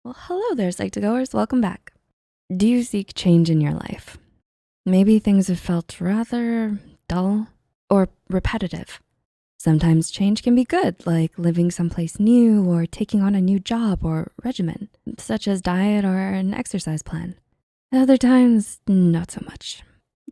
Well, hello there, Psych2Goers, welcome back. Do you seek change in your life? Maybe things have felt rather dull or repetitive. Sometimes change can be good, like living someplace new or taking on a new job or regimen, such as diet or an exercise plan. Other times, not so much.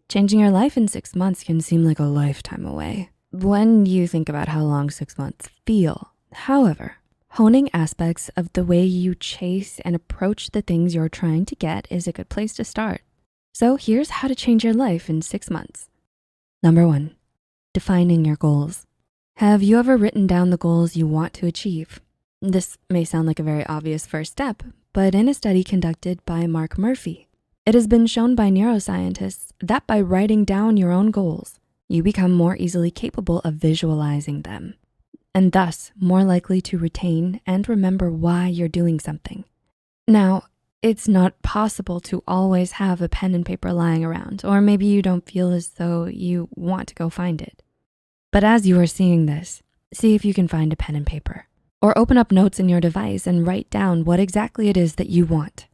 Changing your life in 6 months can seem like a lifetime away when you think about how long 6 months feel. However, honing aspects of the way you chase and approach the things you're trying to get is a good place to start. So here's how to change your life in 6 months. Number 1, defining your goals. Have you ever written down the goals you want to achieve? This may sound like a very obvious first step, but in a study conducted by Mark Murphy, it has been shown by neuroscientists that by writing down your own goals, you become more easily capable of visualizing them, and thus more likely to retain and remember why you're doing something. Now, it's not possible to always have a pen and paper lying around, or maybe you don't feel as though you want to go find it. But as you are seeing this, see if you can find a pen and paper, or open up notes in your device and write down what exactly it is that you want.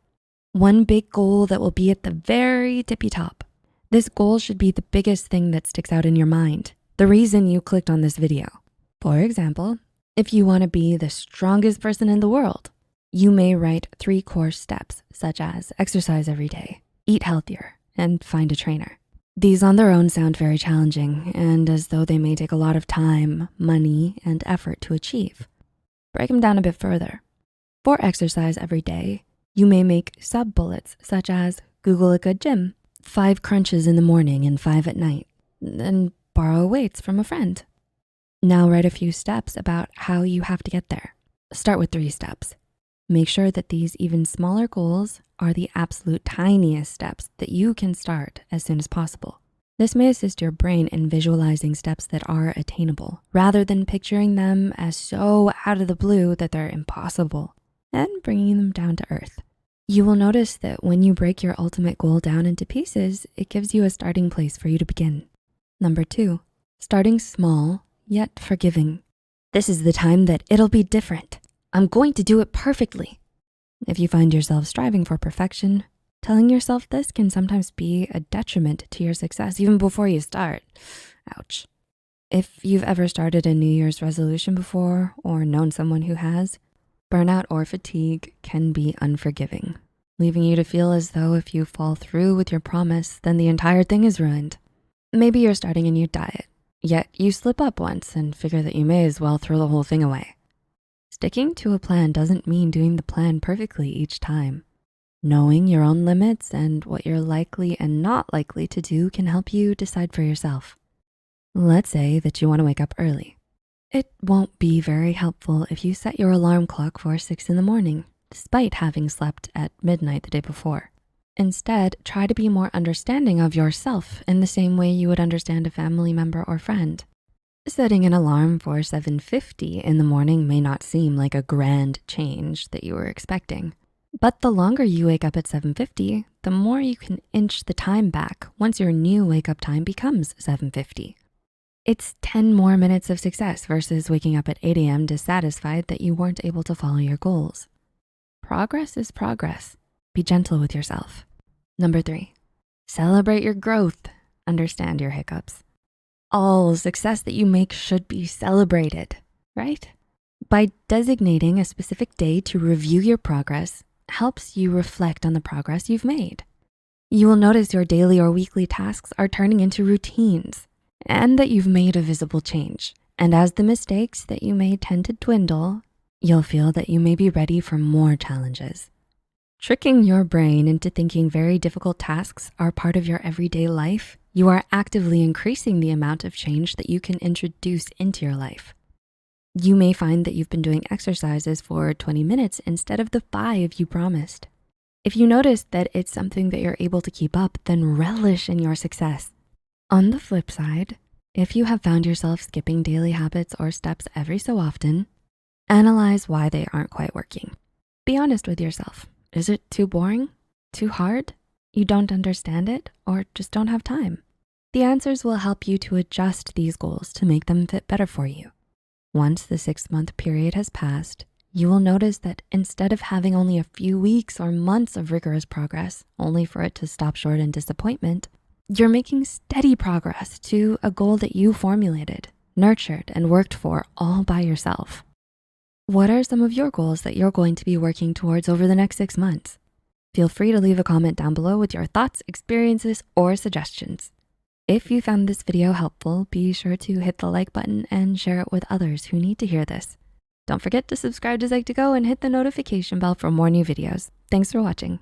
One big goal that will be at the very tippy top. This goal should be the biggest thing that sticks out in your mind, the reason you clicked on this video. For example, if you wanna be the strongest person in the world, you may write 3 core steps, such as exercise every day, eat healthier, and find a trainer. These on their own sound very challenging and as though they may take a lot of time, money, and effort to achieve. Break them down a bit further. For exercise every day, you may make sub-bullets such as Google a good gym, 5 crunches in the morning and 5 at night, and borrow weights from a friend. Now write a few steps about how you have to get there. Start with 3 steps. Make sure that these even smaller goals are the absolute tiniest steps that you can start as soon as possible. This may assist your brain in visualizing steps that are attainable, rather than picturing them as so out of the blue that they're impossible, and bringing them down to earth. You will notice that when you break your ultimate goal down into pieces, it gives you a starting place for you to begin. Number 2, starting small, yet forgiving. This is the time that it'll be different. I'm going to do it perfectly. If you find yourself striving for perfection, telling yourself this can sometimes be a detriment to your success even before you start. Ouch. If you've ever started a New Year's resolution before or known someone who has, burnout or fatigue can be unforgiving, leaving you to feel as though if you fall through with your promise, then the entire thing is ruined. Maybe you're starting a new diet, yet you slip up once and figure that you may as well throw the whole thing away. Sticking to a plan doesn't mean doing the plan perfectly each time. Knowing your own limits and what you're likely and not likely to do can help you decide for yourself. Let's say that you wanna wake up early. It won't be very helpful if you set your alarm clock for 6 in the morning, despite having slept at midnight the day before. Instead, try to be more understanding of yourself in the same way you would understand a family member or friend. Setting an alarm for 7:50 in the morning may not seem like a grand change that you were expecting, but the longer you wake up at 7:50, the more you can inch the time back once your new wake up time becomes 7:50. It's 10 more minutes of success versus waking up at 8 a.m. dissatisfied that you weren't able to follow your goals. Progress is progress. Be gentle with yourself. Number 3, celebrate your growth. Understand your hiccups. All success that you make should be celebrated, right? By designating a specific day to review your progress helps you reflect on the progress you've made. You will notice your daily or weekly tasks are turning into routines and that you've made a visible change. And as the mistakes that you made tend to dwindle, you'll feel that you may be ready for more challenges. Tricking your brain into thinking very difficult tasks are part of your everyday life, you are actively increasing the amount of change that you can introduce into your life. You may find that you've been doing exercises for 20 minutes instead of the 5 you promised. If you notice that it's something that you're able to keep up, then relish in your success. On the flip side, if you have found yourself skipping daily habits or steps every so often, analyze why they aren't quite working. Be honest with yourself. Is it too boring? Too hard? You don't understand it, or just don't have time? The answers will help you to adjust these goals to make them fit better for you. Once the 6-month period has passed, you will notice that instead of having only a few weeks or months of rigorous progress, only for it to stop short in disappointment, you're making steady progress to a goal that you formulated, nurtured, and worked for all by yourself. What are some of your goals that you're going to be working towards over the next 6 months? Feel free to leave a comment down below with your thoughts, experiences, or suggestions. If you found this video helpful, be sure to hit the like button and share it with others who need to hear this. Don't forget to subscribe to Psych2Go and hit the notification bell for more new videos. Thanks for watching.